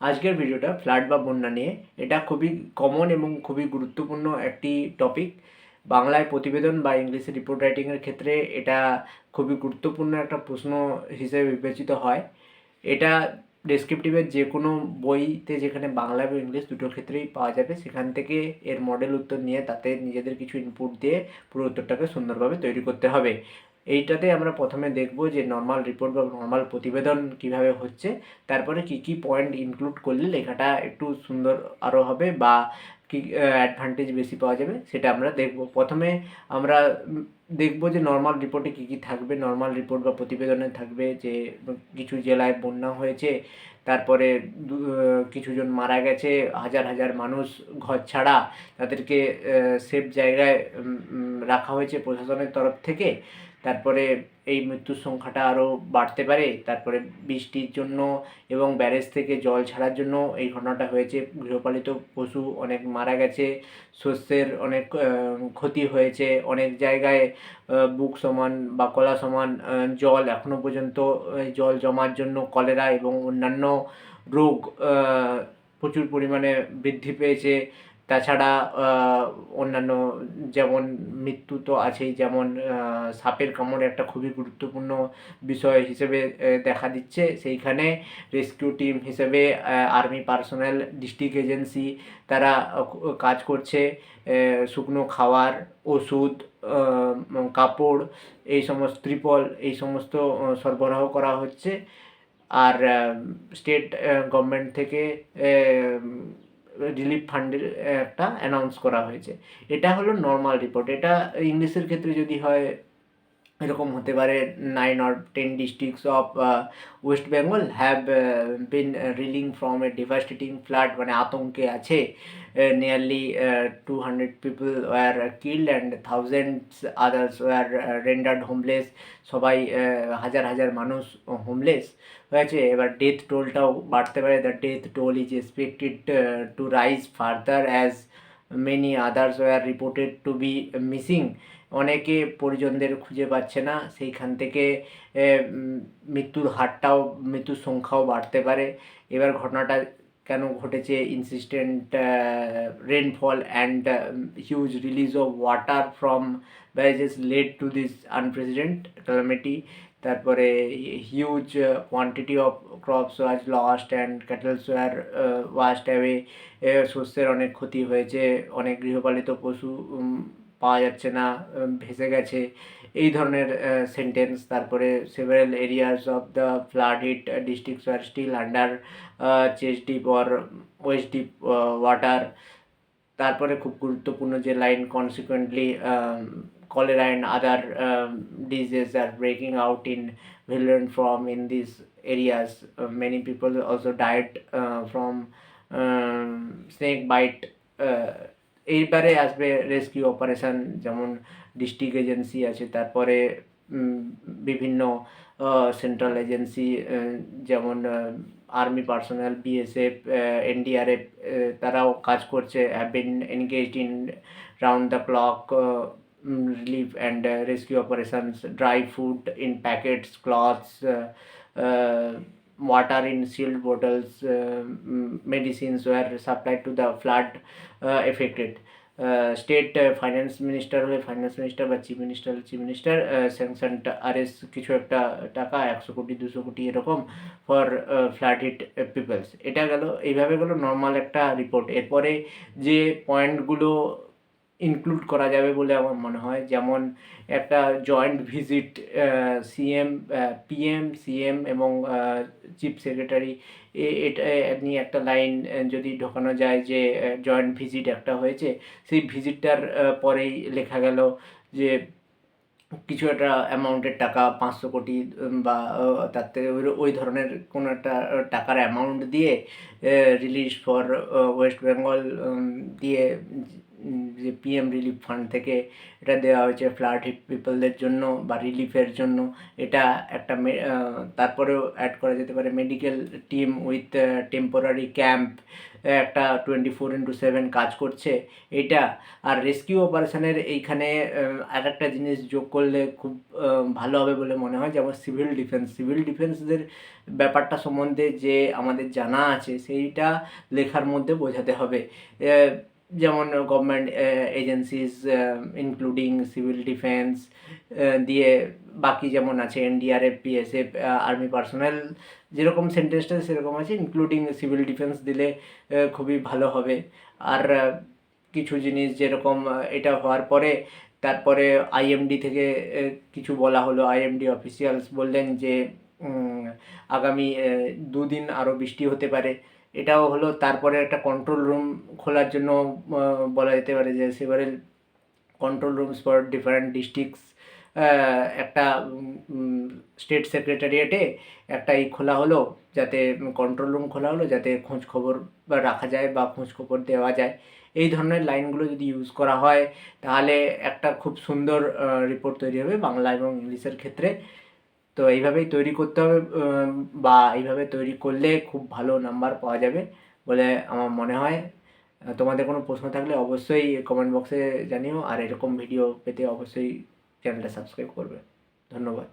আজকের ভিডিওটা ফ্লাড বা বন্যা নিয়ে। এটা খুবই কমন এবং খুবই গুরুত্বপূর্ণ একটি টপিক। বাংলায় প্রতিবেদন বা ইংলিশে রিপোর্ট রাইটিংয়ের ক্ষেত্রে এটা খুবই গুরুত্বপূর্ণ একটা প্রশ্ন হিসেবে বিবেচিত হয়। এটা ডেসক্রিপটিভের যে কোনো বইতে, যেখানে বাংলা এবং ইংলিশ দুটো ক্ষেত্রেই পাওয়া যাবে, সেখান থেকে এর মডেল উত্তর নিয়ে তাতে নিজেদের কিছু ইনপুট দিয়ে পুরো উত্তরটাকে সুন্দরভাবে তৈরি করতে হবে। এইটাতে আমরা প্রথমে দেখব যে নর্মাল রিপোর্ট বা নর্মাল প্রতিবেদন কিভাবে হচ্ছে, তারপরে কি কি পয়েন্ট ইনক্লুড করলে লেখাটা একটু সুন্দর আরও হবে বা কি অ্যাডভান্টেজ বেশি পাওয়া যাবে সেটা আমরা দেখব। প্রথমে আমরা দেখব যে নর্মাল রিপোর্টে কী কী থাকবে। নর্মাল রিপোর্ট বা প্রতিবেদনে থাকবে যে কিছু জেলায় বন্যা হয়েছে, তারপরে কিছুজন মারা গেছে, হাজার হাজার মানুষ ঘর ছাড়া, তাদেরকে সেফ জায়গায় রাখা হয়েছে প্রশাসনের তরফ থেকে। তারপরে এই মৃত্যুর সংখ্যাটা আরও বাড়তে পারে। তারপরে বৃষ্টির জন্য এবং ব্যারেজ থেকে জল ছাড়ার জন্য এই ঘটনাটা হয়েছে। গৃহপালিত পশু অনেক মারা গেছে, শস্যের অনেক ক্ষতি হয়েছে, অনেক জায়গায় বুক সমান বা কলা সমান জল এখনও পর্যন্ত জল জমার জন্য কলেরা এবং অন্যান্য রোগ প্রচুর পরিমাণে বৃদ্ধি পেয়েছে। তাছাড়া অন্যান্য যেমন মৃত্যু তো আছেই, যেমন সাপের কামড় একটা খুবই গুরুত্বপূর্ণ বিষয় হিসেবে দেখা দিচ্ছে। সেইখানে রেস্কিউ টিম হিসেবে আর্মি পার্সোনেল, ডিস্ট্রিক্ট এজেন্সি তারা কাজ করছে। শুকনো খাবার, ওষুধ, কাপড়, এই সমস্ত ত্রিপল, এই সমস্ত সরবরাহ করা হচ্ছে। আর স্টেট গভর্নমেন্ট থেকে রিলিফ ফান্ডের একটা অ্যানাউন্স করা হয়েছে। এটা হলো নর্মাল রিপোর্ট। এটা ইংলিশের ক্ষেত্রে যদি হয়, এরকম হতে পারে 9 or 10 districts of West Bengal have been reeling from a devastating flood, মানে আতঙ্কে আছে। Nearly 200 people were killed and thousands others war rendered homeless. সবাই হাজার হাজার মানুষ হোমলেস হয়েছে। এবার ডেথ টোলটাও বাড়তে পারে। The death toll is expected to rise further as many others were reported to be missing. অনেকে পরিজনদের খুঁজে পাচ্ছে না, সেইখান থেকে মৃত্যুর হারটাও, মৃত্যুর সংখ্যাও বাড়তে পারে। এবার ঘটনাটা কেন ঘটেছে? Insistent rainfall and huge release of water from barrages led to this unprecedented calamity. তারপরে huge quantity of crops was lost and cattles were washed away. শস্যের অনেক ক্ষতি হয়েছে, অনেক গৃহপালিত পশু পাওয়া যাচ্ছে না, ভেসে গেছে, এই ধরনের সেন্টেন্স। তারপরে several areas of the flood hit districts are still under chest deep or waist deep water. তারপরে খুব গুরুত্বপূর্ণ যে line, consequently cholera and other diseases are breaking out in virulent form in these areas. Many people also died from snake bite. এইবারে আসবে rescue operation, যেমন district agency আছে, তারপরে বিভিন্ন সেন্ট্রাল এজেন্সি যেমন আর্মি পার্সোনাল, বিএসএফ, এনডিআরএফ, তারাও কাজ করছে। Have been engaged in round the clock relief and rescue operations. Dry food in packets, cloths, water in sealed bottles, medicines were supplied to the flood affected. State finance minister হলে finance minister বা chief minister sanctioned RS কিছু একটা টাকা, 100 কোটি 200 কোটি এরকম, for flood hit people's. এটা গেল, এইভাবে গেল নর্মাল একটা রিপোর্ট। এরপরে যে পয়েন্টগুলো ইনক্লুড করা যাবে বলে আমার মনে হয়, যেমন একটা জয়েন্ট ভিজিট সিএম এবং চিফ সেক্রেটারি, এটা নিয়ে একটা লাইন যদি ঢোকানো যায় যে জয়েন্ট ভিজিট একটা হয়েছে, সেই ভিজিটটার পরেই লেখা গেল যে কিছু একটা অ্যামাউন্টের টাকা, 500 কোটি বা তার থেকে ওই ধরনের কোনো একটা টাকার অ্যামাউন্ট দিয়ে রিলিজ ফর ওয়েস্ট বেঙ্গল দিয়ে যে পিএম রিলিফ ফান্ড থেকে এটা দেওয়া হয়েছে ফ্লাড হিট পিপলদের জন্য বা রিলিফের জন্য। এটা একটা তারপরেও অ্যাড করা যেতে পারে medical team with temporary camp, একটা 24/7 কাজ করছে এটা। আর রেস্কিউ অপারেশনের এইখানে আর একটা জিনিস যোগ করলে খুব ভালো হবে বলে মনে হয়, যেমন সিভিল ডিফেন্সদের ব্যাপারটা সম্বন্ধে যে আমাদের জানা আছে সেইটা লেখার মধ্যে বোঝাতে হবে। যেমন government agencies including civil defence দিয়ে বাকি যেমন আছে এনডিআরএফ, পিএসএফ, আর্মি পার্সোনেল, যেরকম সেন্টেন্সটা সেরকম আছে, ইনক্লুডিং সিভিল ডিফেন্স দিলে খুবই ভালো হবে। আর কিছু জিনিস যেরকম এটা হওয়ার পরে তারপরে আইএমডি থেকে কিছু বলা হলো, আইএমডি অফিসিয়ালস বললেন যে আগামী 2 দিন আরও বৃষ্টি হতে পারে। এটাও হলো। তারপরে একটা কন্ট্রোল রুম খোলার জন্য বলা যেতে পারে যে several control rooms for different districts, একটা স্টেট সেক্রেটারিয়েটে একটা খোলা হলো, যাতে কন্ট্রোল রুম খোলা হলো যাতে খোঁজ খবর রাখা যায় বা খোঁজ খবর দেওয়া যায়। এই ধরনের লাইনগুলো যদি ইউজ করা হয় তাহলে একটা খুব সুন্দর রিপোর্ট তৈরি হবে বাংলা এবং ইংলিশের ক্ষেত্রে। তো এইভাবেই তৈরি করতে হবে, বা এইভাবে তৈরি করলে খুব ভালো নাম্বার পাওয়া যাবে বলে আমার মনে হয়। তোমাদের কোনো প্রশ্ন থাকলে অবশ্যই কমেন্ট বক্সে জানিও, আর এরকম ভিডিও পেতে অবশ্যই চ্যানেলটা সাবস্ক্রাইব করবে। ধন্যবাদ।